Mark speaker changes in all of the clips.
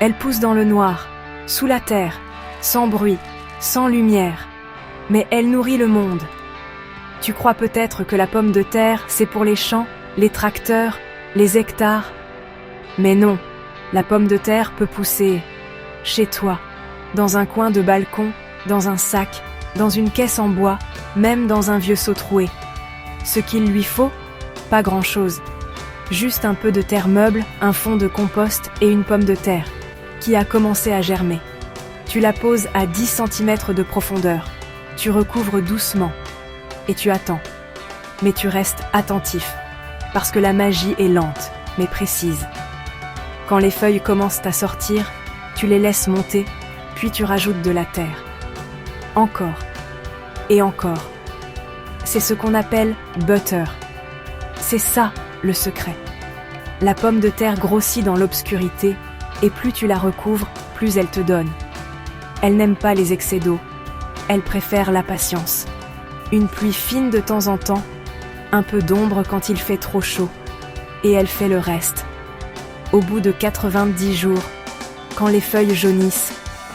Speaker 1: Elle pousse dans le noir, sous la terre, sans bruit, sans lumière. Mais elle nourrit le monde. Tu crois peut-être que la pomme de terre, c'est pour les champs, les tracteurs, les hectares. Mais non, la pomme de terre peut pousser chez toi, dans un coin de balcon, dans un sac, dans une caisse en bois, même dans un vieux seau troué. Ce qu'il lui faut, pas grand-chose. Juste un peu de terre meuble, un fond de compost et une pomme de terre, qui a commencé à germer. Tu la poses à 10 cm de profondeur. Tu recouvres doucement. Et tu attends. Mais tu restes attentif. Parce que la magie est lente, mais précise. Quand les feuilles commencent à sortir, tu les laisses monter, puis tu rajoutes de la terre. Encore. Et encore. C'est ce qu'on appelle butter. C'est ça, le secret. La pomme de terre grossit dans l'obscurité, et plus tu la recouvres, plus elle te donne. Elle n'aime pas les excès d'eau. Elle préfère la patience. Une pluie fine de temps en temps, un peu d'ombre quand il fait trop chaud, et elle fait le reste. Au bout de 90 jours, quand les feuilles jaunissent,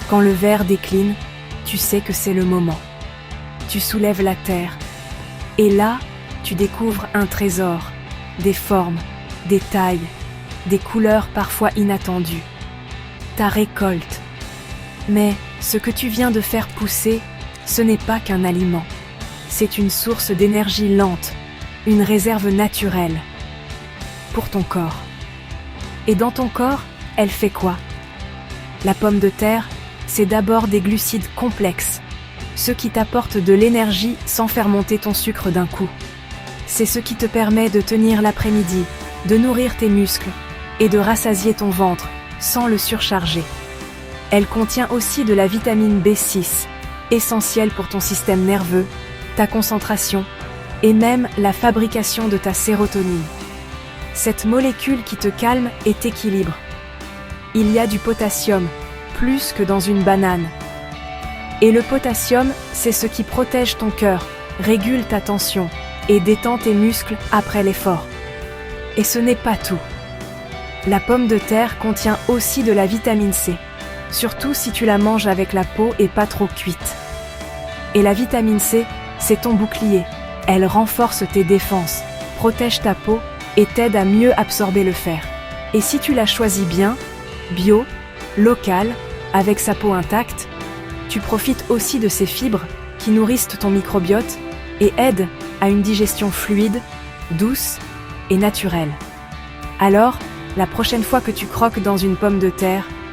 Speaker 1: quand le vert décline, tu sais que c'est le moment. Tu soulèves la terre, et là, tu découvres un trésor, des formes, des tailles, des couleurs parfois inattendues. Ta récolte. Mais ce que tu viens de faire pousser, ce n'est pas qu'un aliment. C'est une source d'énergie lente, une réserve naturelle pour ton corps. Et dans ton corps, elle fait quoi? La pomme de terre, c'est d'abord des glucides complexes, ceux qui t'apportent de l'énergie sans faire monter ton sucre d'un coup. C'est ce qui te permet de tenir l'après-midi, de nourrir tes muscles et de rassasier ton ventre sans le surcharger. Elle contient aussi de la vitamine B6, essentielle pour ton système nerveux, ta concentration et même la fabrication de ta sérotonine. Cette molécule qui te calme et t'équilibre. Il y a du potassium, plus que dans une banane. Et le potassium, c'est ce qui protège ton cœur, régule ta tension et détend tes muscles après l'effort. Et ce n'est pas tout. La pomme de terre contient aussi de la vitamine C, surtout si tu la manges avec la peau et pas trop cuite. Et la vitamine C, c'est ton bouclier. Elle renforce tes défenses, protège ta peau et t'aide à mieux absorber le fer. Et si tu la choisis bien, bio, local, avec sa peau intacte, tu profites aussi de ces fibres qui nourrissent ton microbiote et aident à une digestion fluide, douce et naturelle. Alors, la prochaine fois que tu croques dans une pomme de terre,